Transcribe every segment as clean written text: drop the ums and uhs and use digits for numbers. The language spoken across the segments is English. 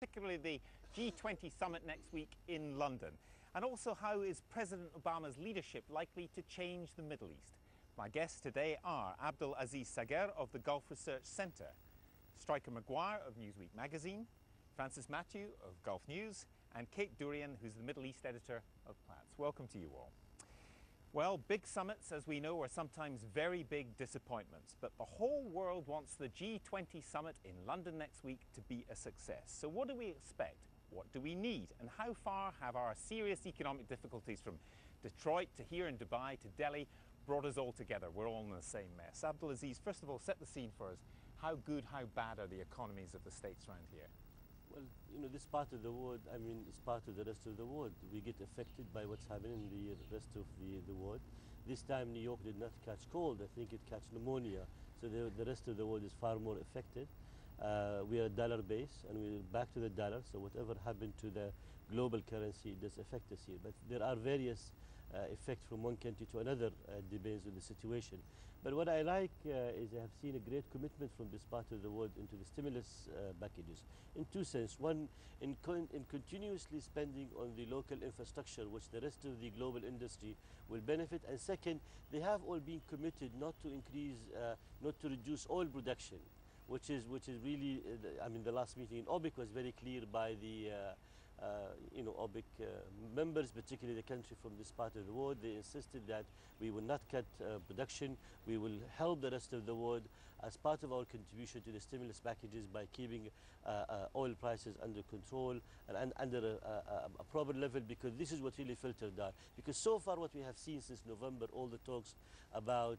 particularly the G20 summit next week in London, and also how is President Obama's leadership likely to change the Middle East. My guests today are Abdulaziz Sager of the Gulf Research Centre, Stryker Maguire of Newsweek magazine, Francis Matthew of Gulf News, and Kate Durian, who's the Middle East editor of Platts. Welcome to you all. Well, big summits, as we know, are sometimes very big disappointments, but the whole world wants the G20 summit in London next week to be a success. So what do we expect? What do we need? And how far have our serious economic difficulties from Detroit to here in Dubai to Delhi brought us all together? We're all in the same mess. Abdulaziz, first of all, set the scene for us. How good, how bad are the economies of the states around here? Well, you know, this part of the world, I mean, it's part of the rest of the world. We get affected by what's happening in the rest of the world. This time New York did not catch cold, I think it catch pneumonia. So the rest of the world is far more affected. We are dollar based and we're back to the dollar, so whatever happened to the global currency does affect us here. But there are various effects from one country to another, depends on the situation. But what I like is I have seen a great commitment from this part of the world into the stimulus packages in two senses. One, in continuously spending on the local infrastructure, which the rest of the global industry will benefit. And second, they have all been committed not to increase, not to reduce oil production, which is really, I mean, the last meeting in OPEC was very clear by the OPEC members, particularly the country from this part of the world. They insisted that we will not cut production. We will help the rest of the world as part of our contribution to the stimulus packages by keeping oil prices under control and under a proper level, because this is what really filtered down. Because so far what we have seen since November, all the talks about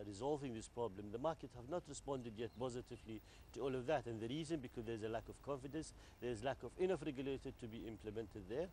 resolving this problem, the market have not responded yet positively to all of that. And the reason, because there's a lack of confidence, there's lack of enough regulator to be implemented there.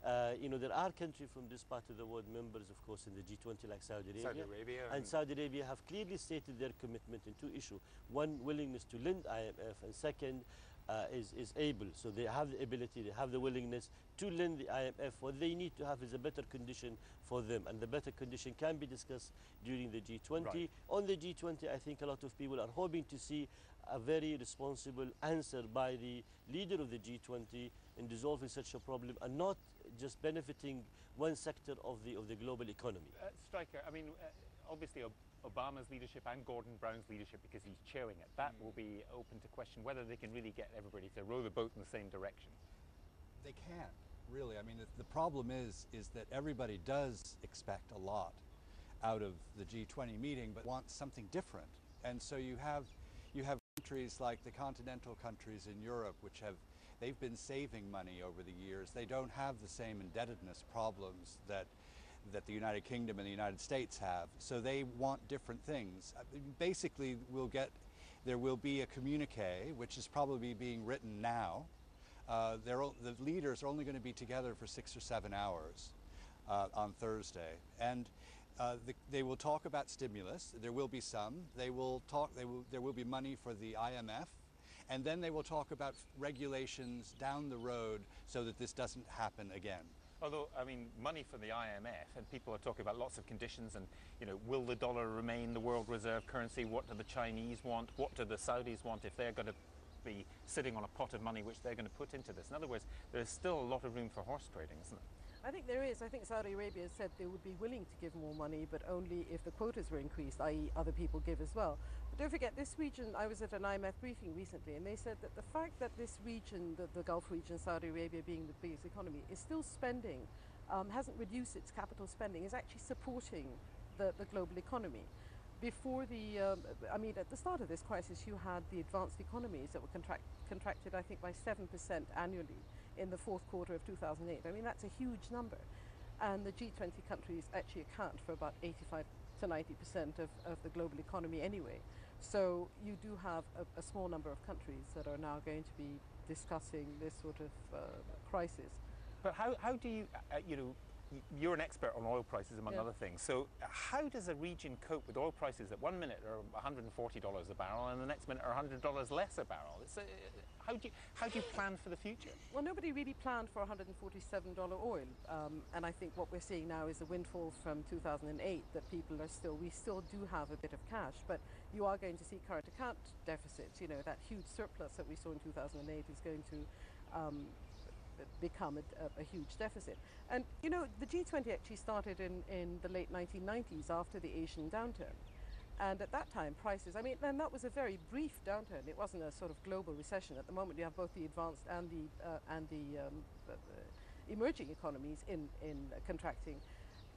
There are countries from this part of the world, members of course in the G20, like Saudi Arabia, and Saudi Arabia have clearly stated their commitment in two issues. One, willingness to lend IMF, and second, is able, so they have the ability, they have the willingness to lend the IMF. What they need to have is a better condition for them, and the better condition can be discussed during the G20. Right. On the G20, I think a lot of people are hoping to see a very responsible answer by the leader of the G20 in dissolving such a problem, and not just benefiting one sector of the global economy. Stryker, I mean, obviously Obama's leadership and Gordon Brown's leadership, because he's chairing it, that will be open to question whether they can really get everybody to row the boat in the same direction. They can't, really. I mean, the problem is that everybody does expect a lot out of the G20 meeting, but wants something different. And so you have countries like the continental countries in Europe, which they've been saving money over the years. They don't have the same indebtedness problems that the United Kingdom and the United States have. So they want different things. Basically, there will be a communique, which is probably being written now. The leaders are only going to be together for 6 or 7 hours on Thursday. And they will talk about stimulus. There will be some. There will be money for the IMF. And then they will talk about regulations down the road so that this doesn't happen again. Although, I mean, money for the IMF, and people are talking about lots of conditions, and, you know, will the dollar remain the world reserve currency? What do the Chinese want? What do the Saudis want if they're going to be sitting on a pot of money which they're going to put into this? In other words, there's still a lot of room for horse trading, isn't there? I think there is. I think Saudi Arabia said they would be willing to give more money, but only if the quotas were increased, i.e. other people give as well. But don't forget, this region, I was at an IMF briefing recently, and they said that the fact that this region, the Gulf region, Saudi Arabia being the biggest economy, is still spending, hasn't reduced its capital spending, is actually supporting the global economy. Before at the start of this crisis, you had the advanced economies that were contracted, I think, by 7% annually in the fourth quarter of 2008. I mean, that's a huge number. And the G20 countries actually account for about 85 to 90% of the global economy anyway. So you do have a small number of countries that are now going to be discussing this sort of crisis. But how do you, you're an expert on oil prices, among other things. So how does a region cope with oil prices that 1 minute are $140 a barrel and the next minute are $100 less a barrel? How do you plan for the future? Well, nobody really planned for $147 oil. And I think what we're seeing now is a windfall from 2008 that we still do have a bit of cash, but you are going to see current account deficits. You know, that huge surplus that we saw in 2008 is going to become a huge deficit. And you know, the G20 actually started in the late 1990s after the Asian downturn. And at that time, prices, I mean, and that was a very brief downturn. It wasn't a sort of global recession. At the moment, you have both the advanced and the emerging economies in contracting.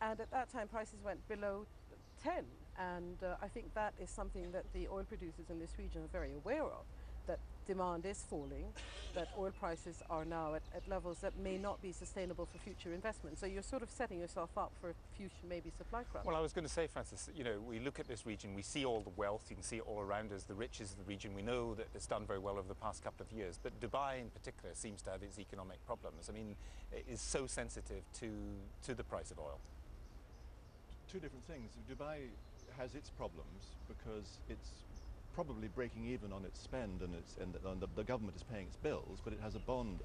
And at that time, prices went below 10. And I think that is something that the oil producers in this region are very aware of, that demand is falling, that oil prices are now at levels that may not be sustainable for future investment. So you're sort of setting yourself up for future maybe supply crunch. Well, I was going to say, Francis, you know, we look at this region, we see all the wealth, you can see it all around us, the riches of the region. We know that it's done very well over the past couple of years, but Dubai in particular seems to have its economic problems. I mean, it is so sensitive to the price of oil. Two different things. Dubai has its problems because it's probably breaking even on its spend, and the government is paying its bills, but it has a bond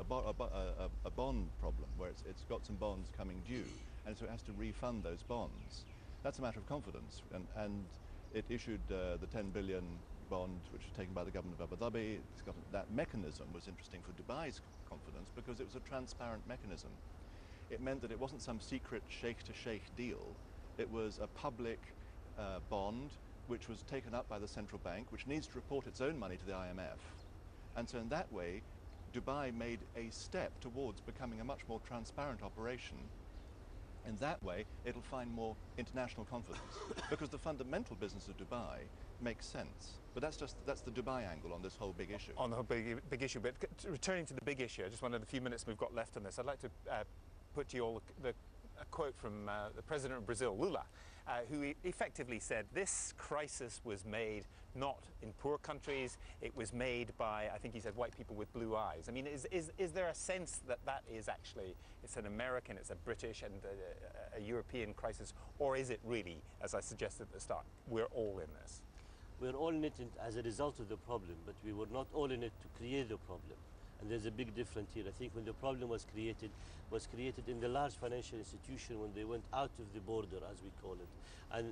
problem where it's got some bonds coming due, and so it has to refund those bonds. That's a matter of confidence, and it issued the 10 billion bond, which was taken by the government of Abu Dhabi. That mechanism was interesting for Dubai's confidence because it was a transparent mechanism. It meant that it wasn't some secret sheikh-to-sheikh deal. It was a public bond which was taken up by the central bank, which needs to report its own money to the IMF. And so in that way, Dubai made a step towards becoming a much more transparent operation. In that way, it'll find more international confidence because the fundamental business of Dubai makes sense. But that's the Dubai angle on this whole big issue. On the whole big issue, but returning to the big issue, I just wanted the few minutes we've got left on this. I'd like to put to you all a quote from the president of Brazil, Lula, who effectively said this crisis was made not in poor countries, it was made by, I think he said, white people with blue eyes. I mean, is there a sense that that is actually, it's an American, it's a British and a European crisis, or is it really, as I suggested at the start, we're all in this? We're all in it as a result of the problem, but we were not all in it to create the problem. And there's a big difference here. I think when the problem was created in the large financial institution when they went out of the border, as we call it,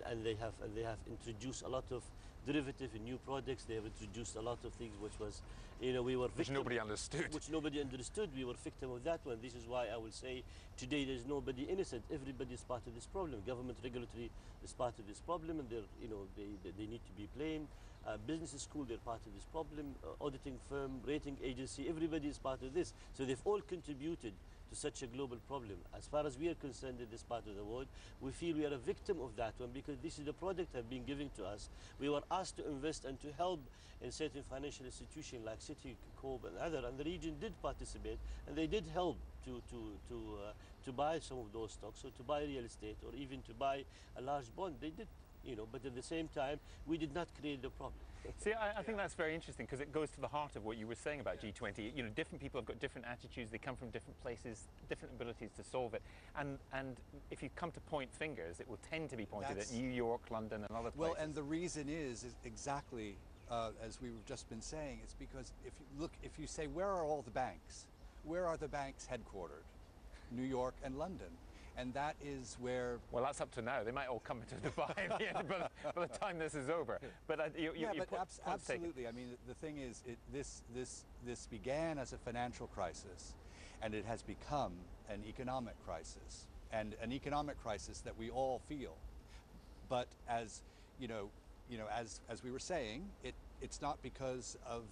and they have introduced a lot of derivative and new products. They have introduced a lot of things which was, you know, we were victim, which nobody understood. Which nobody understood. We were victim of that one. This is why I will say today there's nobody innocent. Everybody is part of this problem. Government regulatory is part of this problem, and they're, you know, they need to be blamed. Business school, they're part of this problem. Auditing firm, rating agency, everybody is part of this. So they've all contributed to such a global problem. As far as we are concerned in this part of the world, we feel we are a victim of that one because this is the product that have been given to us. We were asked to invest and to help in certain financial institutions like Citi, Coop and other, and the region did participate and they did help to buy some of those stocks or to buy real estate or even to buy a large bond. They did, you know, but at the same time, we did not create the problem. See, I think that's very interesting because it goes to the heart of what you were saying about G20. You know, different people have got different attitudes, they come from different places, different abilities to solve it. And if you come to point fingers, it will tend to be pointed at New York, London and other places. Well, and the reason is exactly as we've just been saying, it's because if you say, where are all the banks? Where are the banks headquartered? New York and London. And that is where... Well, that's up to now. They might all come into Dubai at the end by the time this is over. But absolutely. I mean, the thing is, this began as a financial crisis, and it has become an economic crisis, and an economic crisis that we all feel. But as as we were saying, it's not because of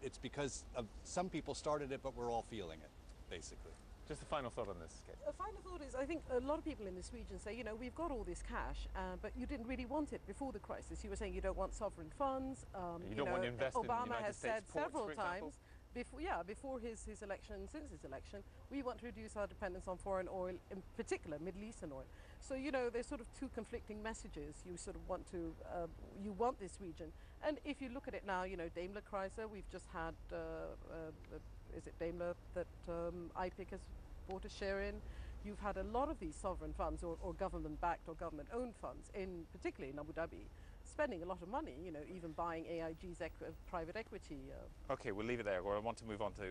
it's because of some people started it, but we're all feeling it, basically. Just a final thought on this, Kate. A final thought is, I think a lot of people in this region say, you know, we've got all this cash, but you didn't really want it before the crisis. You were saying you don't want sovereign funds. You don't want to invest in the Obama United has States said ports, several for example. times, before his election, since his election, we want to reduce our dependence on foreign oil, in particular Middle Eastern oil. So, you know, there's sort of two conflicting messages. You sort of want to, you want this region. And if you look at it now, you know, Daimler Chrysler, we've just had, is it Daimler that IPIC has bought a share in? You've had a lot of these sovereign funds or government-backed or government-owned funds, particularly in Abu Dhabi, spending a lot of money, you know, even buying AIG's private equity. Okay, we'll leave it there. Or I want to move on to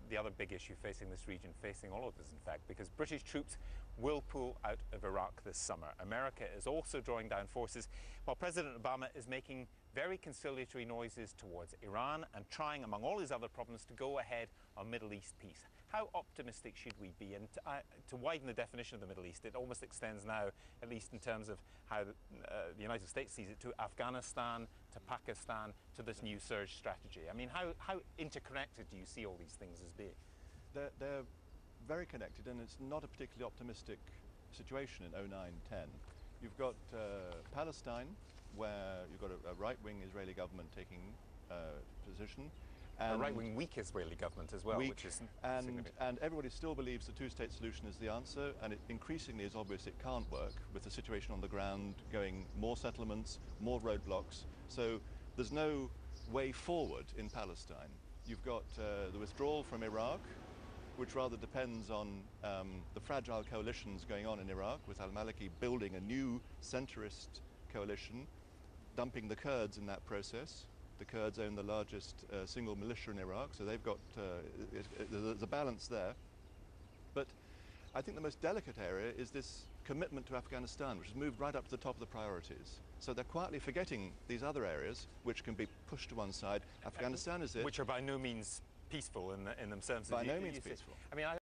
the other big issue facing this region, facing all of us, in fact, because British troops will pull out of Iraq this summer. America is also drawing down forces, while President Obama is making very conciliatory noises towards Iran and trying, among all his other problems, to go ahead on Middle East peace. How optimistic should we be? And to widen the definition of the Middle East, it almost extends now, at least in terms of how the United States sees it, to Afghanistan, to Pakistan, to this new surge strategy. I mean, how interconnected do you see all these things as being? They're very connected, and it's not a particularly optimistic situation in 09-10. You've got Palestine, where you've got a right-wing Israeli government taking position. And a right-wing weak Israeli government as well, which is significant. And everybody still believes the two-state solution is the answer, and it increasingly is obvious it can't work with the situation on the ground going more settlements, more roadblocks. So there's no way forward in Palestine. You've got the withdrawal from Iraq, which rather depends on the fragile coalitions going on in Iraq, with al-Maliki building a new centrist coalition, dumping the Kurds in that process. The Kurds own the largest single militia in Iraq, so they've got, there's a balance there. But I think the most delicate area is this commitment to Afghanistan, which has moved right up to the top of the priorities. So they're quietly forgetting these other areas, which can be pushed to one side. Afghanistan is it. Which are by no means peaceful in themselves. By no means peaceful. I mean,